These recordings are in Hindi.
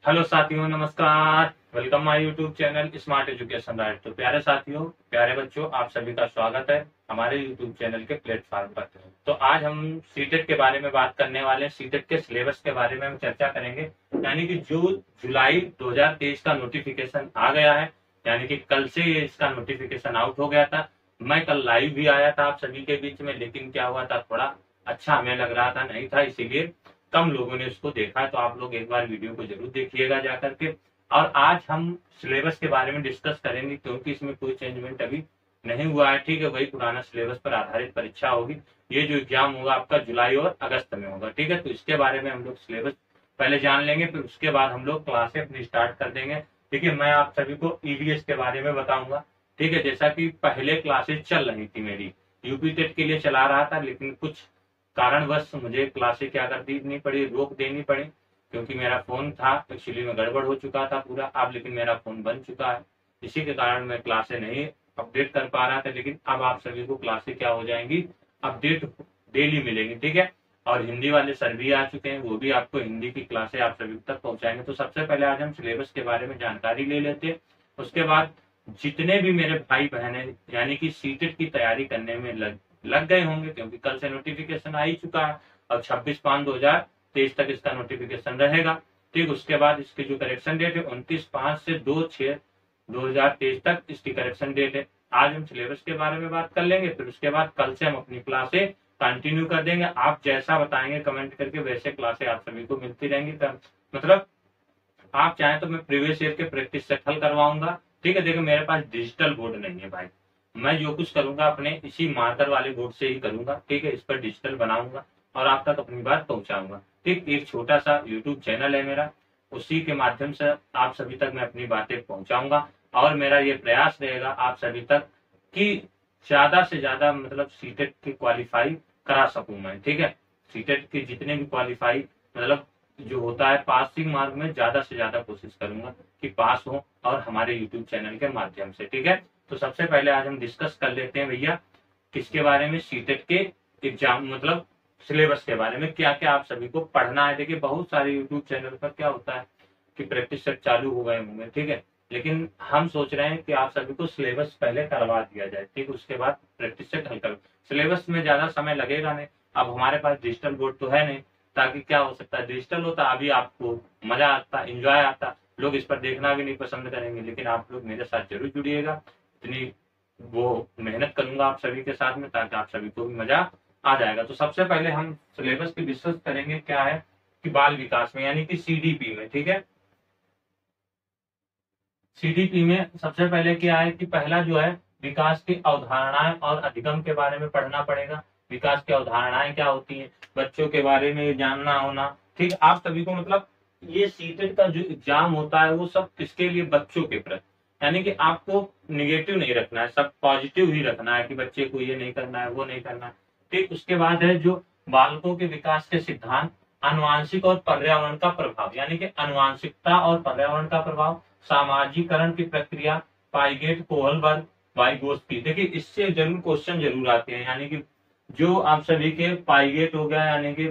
हेलो साथियों, नमस्कार। Welcome my YouTube channel smart education right. तो प्यारे साथियों, प्यारे बच्चों, आप सभी का स्वागत है हमारे यूट्यूब चैनल के प्लेटफॉर्म पर। तो आज हम सीटेट के बारे में बात करने वाले हैं। सीटेट के सिलेबस के बारे में हम चर्चा करेंगे। यानी कि जो जुलाई 2023 का नोटिफिकेशन आ गया है, यानी कि कल से इसका नोटिफिकेशन आउट हो गया था। मैं कल लाइव भी आया था आप सभी के बीच में, लेकिन क्या हुआ था, थोड़ा अच्छा हमें लग रहा था नहीं था, इसीलिए कम लोगों ने इसको देखा है। तो आप लोग एक बार वीडियो को जरूर देखिएगा जाकर के। और आज हम सिलेबस के बारे में डिस्कस करेंगे, क्योंकि इसमें कोई चेंजमेंट अभी नहीं हुआ है। ठीक है, वही पुराना सिलेबस पर आधारित परीक्षा होगी। ये जो एग्जाम होगा आपका जुलाई और अगस्त में होगा। ठीक है, तो इसके बारे में हम लोग सिलेबस पहले जान लेंगे, फिर उसके बाद हम लोग क्लासें अपनी स्टार्ट कर देंगे। देखिए, मैं आप सभी को ईवीएस के बारे में बताऊंगा। ठीक है, जैसा कि पहले क्लासेस चल रही थी मेरी, यूपी टेट के लिए चला रहा था, लेकिन कुछ कारणवश मुझे क्लासें क्या कर देनी पड़ी, रोक देनी पड़ी, क्योंकि मेरा फोन था एक्चुअली में गड़बड़ हो चुका था पूरा। अब लेकिन मेरा फोन बन चुका है, इसी के कारण मैं क्लासें नहीं अपडेट कर पा रहा था। लेकिन अब आप सभी को क्लासें क्या हो जाएंगी, अपडेट डेली मिलेंगी। ठीक है, और हिंदी वाले सर भी आ चुके हैं, वो भी आपको हिंदी की क्लासें आप सभी तक पहुंचाएंगे। तो सबसे पहले आज हम सिलेबस के बारे में जानकारी ले लेते हैं। उसके बाद जितने भी मेरे भाई बहन है, यानी कि सीटेट की तैयारी करने में लग गए होंगे, क्योंकि कल से नोटिफिकेशन आ ही चुका है और 26/5/2023 तक इसका नोटिफिकेशन रहेगा। ठीक, उसके बाद इसकी जो करेक्शन डेट है 29/5 से 2/6/2023 तक इसकी करेक्शन डेट है। आज हम सिलेबस के बारे में बात कर लेंगे, फिर उसके बाद कल से हम अपनी क्लासें कंटिन्यू कर देंगे। आप जैसा बताएंगे कमेंट करके, वैसे क्लासें आप सभी को मिलती रहेंगी। मतलब आप चाहें तो मैं प्रीवियस ईयर के प्रैक्टिस सेट हल करवाऊंगा। ठीक है, देखो मेरे पास डिजिटल बोर्ड नहीं है भाई, मैं जो कुछ करूंगा अपने इसी मार्कर वाले बोर्ड से ही करूंगा। ठीक है, इस पर डिजिटल बनाऊंगा और आप तक अपनी बात पहुंचाऊंगा। ठीक, एक छोटा सा यूट्यूब चैनल है मेरा, उसी के माध्यम से आप सभी तक मैं अपनी बातें पहुंचाऊंगा। और मेरा ये प्रयास रहेगा आप सभी तक कि ज्यादा से ज्यादा मतलब सीटेट की क्वालिफाई करा सकूं मैं। ठीक है, सीटेट के जितने भी क्वालिफाई मतलब जो होता है पासिंग मार्क में ज्यादा से ज्यादा कोशिश करूंगा कि पास हो, और हमारे यूट्यूब चैनल के माध्यम से। ठीक है, तो सबसे पहले आज हम डिस्कस कर लेते हैं भैया किसके बारे में, सीटेट के एग्जाम मतलब सिलेबस के बारे में, क्या क्या आप सभी को पढ़ना है। देखिए, बहुत सारे यूट्यूब चैनल पर क्या होता है कि प्रैक्टिस सेट चालू हो गए होंगे। ठीक है, लेकिन हम सोच रहे हैं कि आप सभी को सिलेबस पहले करवा दिया जाए। ठीक, उसके बाद प्रैक्टिस सेट हल करो। सिलेबस में ज्यादा समय लगेगा नहीं। अब हमारे पास डिजिटल बोर्ड तो है नहीं, ताकि क्या हो सकता है, डिजिटल होता अभी आपको मजा आता, एंजॉय आता, लोग इस पर देखना भी नहीं पसंद करेंगे। लेकिन आप लोग मेरे साथ जरूर जुड़िएगा, इतनी वो मेहनत करूंगा आप सभी के साथ में, ताकि आप सभी को भी मजा आ जाएगा। तो सबसे पहले हम सिलेबस की डिस्कस करेंगे क्या है कि बाल विकास में, यानी कि सीडीपी में। ठीक है, सीडीपी में सबसे पहले क्या है कि पहला जो है विकास की अवधारणाएं और अधिगम के बारे में पढ़ना पड़ेगा। विकास की अवधारणाएं क्या होती हैं, बच्चों के बारे में जानना होना। ठीक, आप सभी को मतलब ये सीटेट का जो एग्जाम होता है वो सब किसके लिए, बच्चों के प्रति। यानी कि आपको निगेटिव नहीं रखना है, सब पॉजिटिव ही रखना है कि बच्चे को ये नहीं करना है, वो नहीं करना है। ठीक, उसके बाद है जो बालकों के विकास के सिद्धांत, अनुवांशिक और पर्यावरण का प्रभाव, यानी कि अनुवांशिकता और पर्यावरण का प्रभाव, सामाजिकरण की प्रक्रिया, पाइगेट, कोहलबर्ग, वाइगोस्की। देखिए, इससे जरूर क्वेश्चन जरूर आते हैं। यानी कि जो आप सभी के पाइगेट हो गया, यानी कि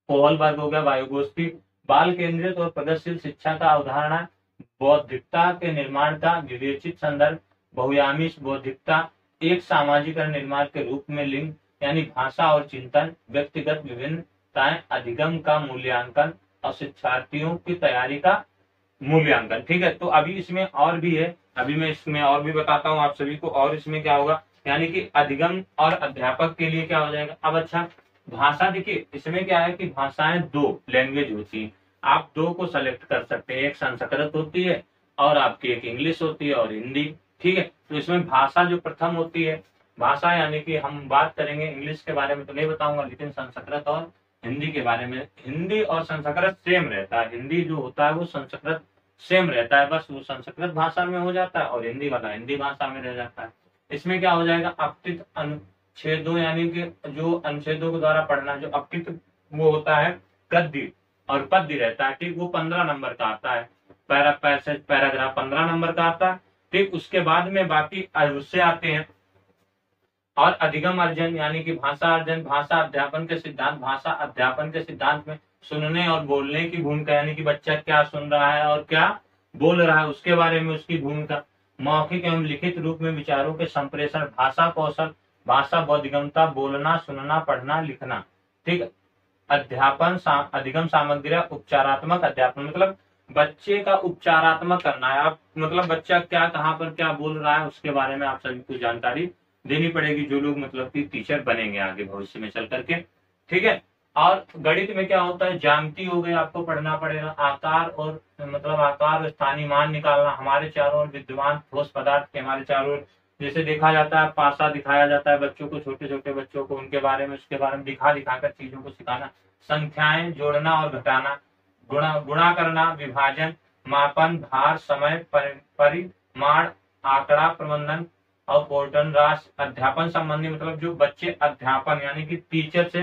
कोहलबर्ग हो गया, वाइगोस्की, बाल केंद्रित और प्रगतिशील शिक्षा का अवधारणा, बौद्धिकता के निर्माण का विवेचित संदर्भ, बहुयामी बौद्धिकता, एक सामाजिकरण निर्माण के रूप में लिंग, यानी भाषा और चिंतन, व्यक्तिगत विभिन्नताएं, अधिगम का मूल्यांकन और शिक्षार्थियों की तैयारी का मूल्यांकन। ठीक है, तो अभी इसमें और भी है, अभी मैं इसमें और भी बताता हूँ आप सभी को। और इसमें क्या होगा, यानी कि अधिगम और अध्यापक के लिए क्या हो जाएगा। अब अच्छा, भाषा, देखिए इसमें क्या है कि भाषाएं दो लैंग्वेज होती है, आप दो को सेलेक्ट कर सकते हैं, एक संस्कृत होती है और आपकी एक इंग्लिश होती है और हिंदी। ठीक है, तो इसमें भाषा जो प्रथम होती है, भाषा यानी कि हम बात करेंगे इंग्लिश के बारे में तो नहीं बताऊंगा, लेकिन संस्कृत और हिंदी के बारे में। हिंदी और संस्कृत सेम रहता है, हिंदी जो होता है वो संस्कृत सेम रहता है, बस वो संस्कृत भाषा में हो जाता है और हिंदी वाला हिंदी भाषा में रह जाता है। इसमें क्या हो जाएगा, अपठित अनुच्छेदों, यानी कि जो अनुच्छेदों के द्वारा पढ़ना, जो अपठित वो होता है गद्य और पद्य रहता है। ठीक, वो 15 नंबर का आता है, पैराग्राफ 15 नंबर का आता है। ठीक, उसके बाद में बाकी उससे आते हैं और अधिगम अर्जन, यानी कि भाषा अर्जन, भाषा अध्यापन के सिद्धांत, भाषा अध्यापन के सिद्धांत में सुनने और बोलने की भूमिका, यानी कि बच्चा क्या सुन रहा है और क्या बोल रहा है उसके बारे में उसकी भूमिका। मौखिक एवं लिखित रूप में विचारों के संप्रेषण, भाषा कौशल, भाषा बोधगम्यता, बोलना, सुनना, पढ़ना, लिखना। ठीक। अध्यापन अधिगम सामग्री, उपचारात्मक अध्यापन, मतलब बच्चे का उपचारात्मक करना है। आप मतलब बच्चा क्या कहाँ पर क्या बोल रहा है उसके बारे में आप सभी को जानकारी देनी पड़ेगी, जो लोग मतलब कि टीचर बनेंगे आगे भविष्य में चल करके। ठीक है। और गणित में क्या होता है, ज्यामिति हो गई, आपको पढ़ना पड़ेगा। आकार और मतलब आकार और स्थानीय मान निकालना, हमारे चारों ओर विद्यमान ठोस पदार्थ के हमारे चारों ओर जैसे देखा जाता है, पासा दिखाया जाता है बच्चों को, छोटे छोटे बच्चों को, उनके बारे में उसके बारे में दिखा दिखाकर चीजों को सिखाना। संख्याएं जोड़ना और घटाना, गुणा करना, विभाजन, मापन, भार, समय, परिमाण, आंकड़ा प्रबंधन और पोर्टन राशि। अध्यापन संबंधी मतलब जो बच्चे अध्यापन यानी कि टीचर से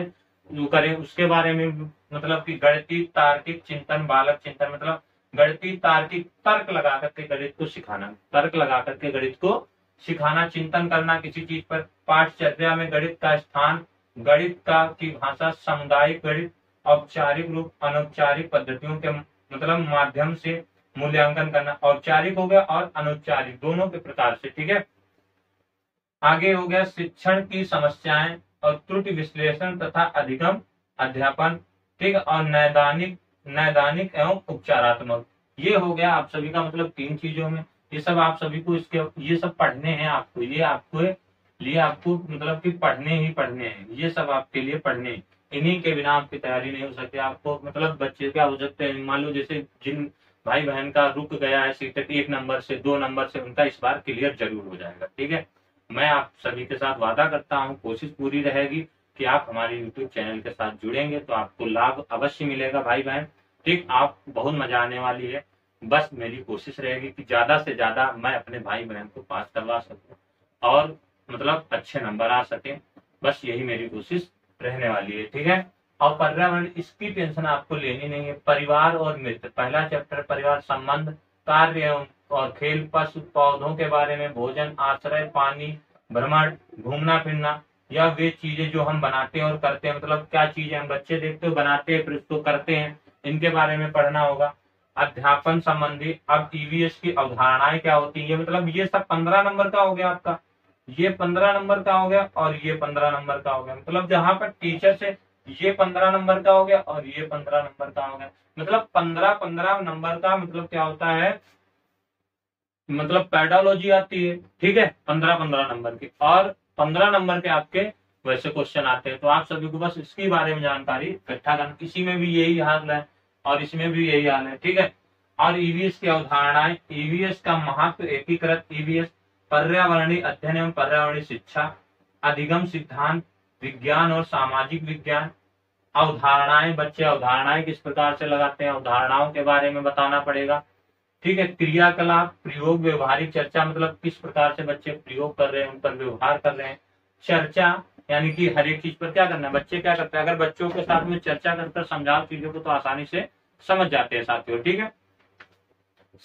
जो करें उसके बारे में, मतलब कि गणितीय तार्किक चिंतन, बालक चिंतन, मतलब गणितीय तार्किक तर्क लगा करके गणित को सिखाना, तर्क लगा करके गणित को सिखाना, चिंतन करना किसी चीज पर। पाठचर्या में गणित का स्थान, गणित का की भाषा, सामुदायिक गणित, औपचारिक रूप, अनौपचारिक पद्धतियों के मतलब माध्यम से मूल्यांकन करना। औपचारिक हो गया और अनौपचारिक दोनों के प्रकार से। ठीक है। आगे हो गया शिक्षण की समस्याएं और त्रुटि विश्लेषण तथा अधिगम अध्यापन। ठीक है। और नैदानिक नैदानिक एवं उपचारात्मक, ये हो गया आप सभी का मतलब 3 चीजों में। ये सब आप सभी को इसके ये सब पढ़ने हैं आपको, ये आपको लिए आपको मतलब कि पढ़ने ही पढ़ने हैं, ये सब आपके लिए पढ़ने हैं। इन्हीं के बिना आपकी तैयारी नहीं हो सकती। आपको मतलब बच्चे क्या हो सकते हैं, मान लो जैसे जिन भाई बहन का रुक गया है सीटेट 1 नंबर से 2 नंबर से, उनका इस बार क्लियर जरूर हो जाएगा। ठीक है। मैं आप सभी के साथ वादा करता हूं, कोशिश पूरी रहेगी कि आप हमारे YouTube चैनल के साथ जुड़ेंगे तो आपको लाभ अवश्य मिलेगा भाई बहन। ठीक। आप बहुत मजा आने वाली है। बस मेरी कोशिश रहेगी कि ज्यादा से ज्यादा मैं अपने भाई बहन को पास करवा सकूं और मतलब अच्छे नंबर आ सके, बस यही मेरी कोशिश रहने वाली है। ठीक है। और पर्यावरण, इसकी टेंशन आपको लेनी नहीं है। परिवार और मित्र, पहला चैप्टर परिवार संबंध, कार्य एवं और खेल, पशु पौधों के बारे में, भोजन, आश्रय, पानी, भ्रमण, घूमना फिरना, या वे चीजें जो हम बनाते हैं और करते हैं, मतलब क्या चीजें हम बच्चे देखते हो बनाते हैं फिर उसको करते हैं, इनके बारे में पढ़ना होगा। अध्यापन संबंधी, अब ईवीएस की अवधारणाएं क्या होती है, मतलब ये सब 15 नंबर का हो गया आपका, ये 15 नंबर का हो गया और ये 15 नंबर का हो गया। मतलब जहां पर टीचर से ये 15 नंबर का हो गया और ये 15 नंबर का हो गया, मतलब 15-15 नंबर का मतलब क्या होता है, मतलब पेडोलॉजी आती है। ठीक है। 15-15 नंबर के और 15 नंबर के आपके वैसे क्वेश्चन आते हैं। तो आप सभी को बस इसके बारे में जानकारी इकट्ठा करना, किसी में भी यही हाल है और इसमें भी यही हाल है। ठीक है। और ईवीएस की अवधारणाएं, ईवीएस का महत्व, एकीकृत ईवीएस, पर्यावरणीय अध्ययन एवं पर्यावरणीय शिक्षा, अधिगम सिद्धांत, विज्ञान और सामाजिक विज्ञान, अवधारणाएं, बच्चे अवधारणाएं किस प्रकार से लगाते हैं, अवधारणाओं के बारे में बताना पड़ेगा। ठीक है। क्रियाकलाप, प्रयोग, व्यवहारिक चर्चा, मतलब किस प्रकार से बच्चे प्रयोग कर रहे हैं, उन पर व्यवहार कर रहे हैं। चर्चा यानी कि हर एक चीज पर क्या करना है, बच्चे क्या करते हैं, अगर बच्चों के साथ में चर्चा कर समझाओ चीजों को तो आसानी से समझ जाते हैं साथियों। ठीक है।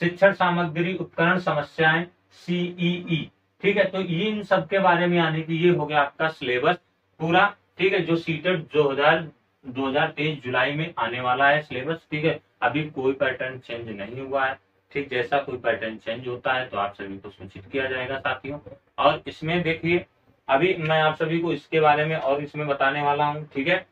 शिक्षण सामग्री, उपकरण, समस्याएं, सीईई। ठीक है। तो इन सब के बारे में यानी कि ये हो गया आपका सिलेबस पूरा। ठीक है। जो सीटेट 2023 जुलाई में आने वाला है सिलेबस। ठीक है। अभी कोई पैटर्न चेंज नहीं हुआ है। ठीक। जैसा कोई पैटर्न चेंज होता है तो आप सभी को सूचित किया जाएगा साथियों। और इसमें देखिए अभी मैं आप सभी को इसके बारे में और इसमें बताने वाला हूँ। ठीक है।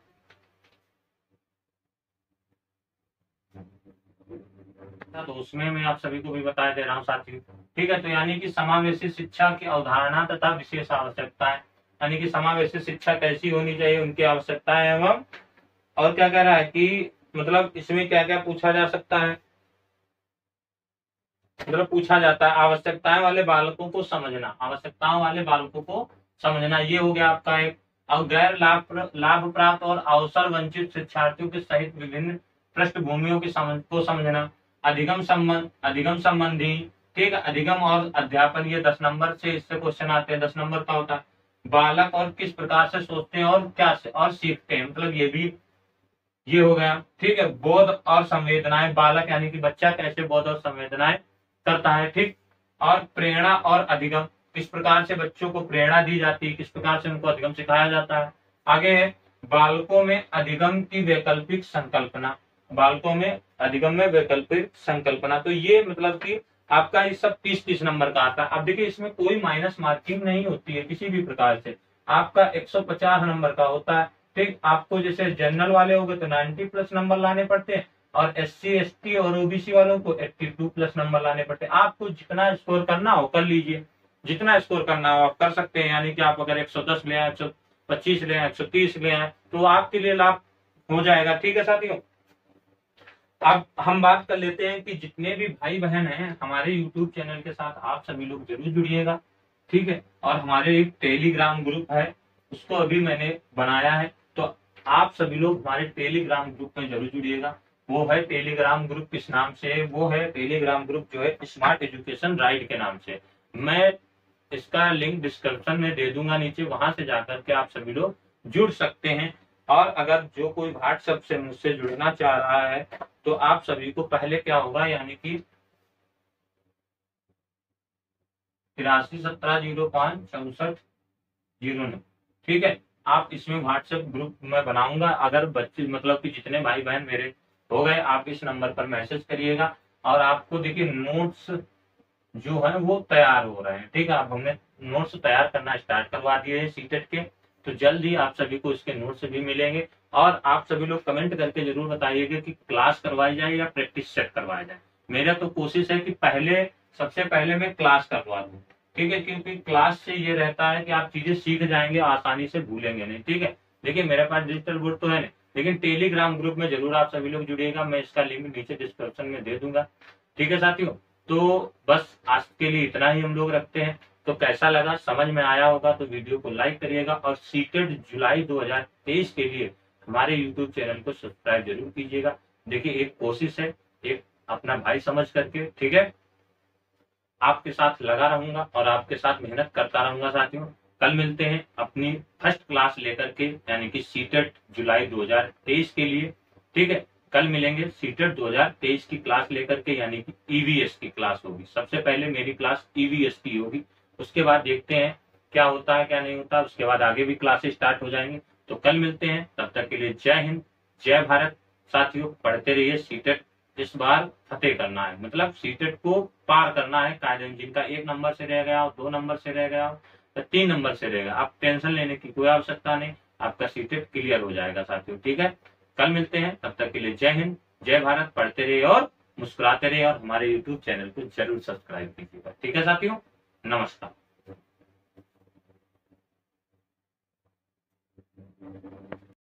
तो उसमें मैं आप सभी को भी बता दे रहा हूँ साथियों। ठीक है। तो यानी कि समावेशी शिक्षा की अवधारणा तथा विशेष आवश्यकताएं, यानी कि समावेशी शिक्षा कैसी होनी चाहिए, उनकी आवश्यकताएं एवं और क्या कह रहा है कि मतलब इसमें क्या क्या पूछा जा सकता है, मतलब पूछा जाता है आवश्यकताएं वाले बालकों को समझना, आवश्यकताओं वाले बालकों को समझना, ये हो गया आपका एक। और गैर लाभ प्राप्त और अवसर वंचित शिक्षार्थियों के सहित विभिन्न पृष्ठभूमियों की को समझना। अधिगम संबंधी। ठीक है। अधिगम और अध्यापन, ये 10 नंबर से इससे क्वेश्चन आते हैं, 10 नंबर का होता है। बालक और किस प्रकार से सोचते हैं और क्या से और सीखते हैं, मतलब ये भी ये हो गया। ठीक है। बोध और संवेदनाएं, बालक यानी कि बच्चा कैसे बोध और संवेदनाएं करता है। ठीक। और प्रेरणा और अधिगम, किस प्रकार से बच्चों को प्रेरणा दी जाती है, किस प्रकार से उनको अधिगम सिखाया जाता है। आगे है बालकों में अधिगम की वैकल्पिक संकल्पना, बालकों में अधिगम्य वैकल्पिक संकल्पना। तो ये मतलब कि आपका ये सब 30-30 नंबर का आता है। अब देखिए इसमें कोई माइनस मार्किंग नहीं होती है किसी भी प्रकार से, आपका 150 नंबर का होता है। ठीक, आपको जैसे जनरल वाले हो गए तो 90 प्लस नंबर लाने पड़ते हैं, और SC ST और OBC वालों को 82 प्लस नंबर लाने पड़ते हैं। आपको जितना स्कोर करना हो कर लीजिए, जितना स्कोर करना हो आप कर सकते हैं। यानी कि आप अगर 110 ले आए, 125 ले आए, 130 ले आए, तो आपके लिए लाभ हो जाएगा। ठीक है साथियों, अब हम बात कर लेते हैं कि जितने भी भाई बहन हैं हमारे YouTube चैनल के साथ, आप सभी लोग जरूर जुड़िएगा। ठीक है, और हमारे एक टेलीग्राम ग्रुप है, उसको अभी मैंने बनाया है, तो आप सभी लोग हमारे टेलीग्राम ग्रुप में जरूर जुड़िएगा। वो है टेलीग्राम ग्रुप किस नाम से, वो है टेलीग्राम ग्रुप जो है स्मार्ट एजुकेशन राइड के नाम से। मैं इसका लिंक डिस्क्रिप्शन में दे दूंगा नीचे, वहां से जाकर के आप सभी लोग जुड़ सकते हैं। और अगर जो कोई व्हाट्सएप से मुझसे जुड़ना चाह रहा है तो आप सभी को पहले क्या होगा, यानी कि 8317056409, ठीक है, आप इसमें व्हाट्सएप ग्रुप में बनाऊंगा। अगर बच्चे मतलब कि जितने भाई बहन मेरे हो गए, आप इस नंबर पर मैसेज करिएगा। और आपको देखिए नोट्स जो है वो तैयार हो रहे हैं। ठीक है, अब हमने नोट्स तैयार करना स्टार्ट करवा दिए हैं सीटेट के, तो जल्द ही आप सभी को इसके नोट्स भी मिलेंगे। और आप सभी लोग कमेंट करके जरूर बताइएगा कि क्लास करवाई जाए या प्रैक्टिस सेट करवाया जाए। मेरा तो कोशिश है कि सबसे पहले मैं क्लास करवा दूं। ठीक है, क्योंकि क्लास से ये रहता है कि आप चीजें सीख जाएंगे, आसानी से भूलेंगे नहीं। ठीक है, देखिए मेरे पास डिजिटल बोर्ड तो है नहीं, लेकिन टेलीग्राम ग्रुप में जरूर आप सभी लोग जुड़िएगा। मैं इसका लिंक नीचे डिस्क्रिप्शन में दे दूंगा। ठीक है साथियों, तो बस आज के लिए इतना ही हम लोग रखते हैं। तो कैसा लगा, समझ में आया होगा तो वीडियो को लाइक करिएगा, और सीटेट जुलाई 2023 के लिए हमारे यूट्यूब चैनल को सब्सक्राइब जरूर कीजिएगा। देखिए एक कोशिश है, एक अपना भाई समझ करके, ठीक है, आपके साथ लगा रहूंगा और आपके साथ मेहनत करता रहूंगा साथियों। कल मिलते हैं अपनी फर्स्ट क्लास लेकर के, यानी कि सीटेट जुलाई 2023 के लिए। ठीक है, कल मिलेंगे सीटेट 2023 की क्लास लेकर के, यानी कि EVS की क्लास होगी। सबसे पहले मेरी क्लास EVS की होगी, उसके बाद देखते हैं क्या होता है क्या नहीं होता, उसके बाद आगे भी क्लासेस स्टार्ट हो जाएंगे। तो कल मिलते हैं, तब तक के लिए जय हिंद, जय भारत। साथियों पढ़ते रहिए, सीटेट इस बार फतेह करना है, मतलब सीटेट को पार करना है। कायदे जिनका 1 नंबर से रह गया हो, 2 नंबर से रह गया हो, या 3 नंबर से रहेगा, आप टेंशन लेने की कोई आवश्यकता नहीं, आपका सीटेट क्लियर हो जाएगा साथियों। ठीक है, कल मिलते हैं, तब तक के लिए जय हिंद, जय भारत। पढ़ते रहिए और मुस्कुराते रहिए, और हमारे यूट्यूब चैनल को जरूर सब्सक्राइब कीजिएगा। ठीक है साथियों, नमस्कार।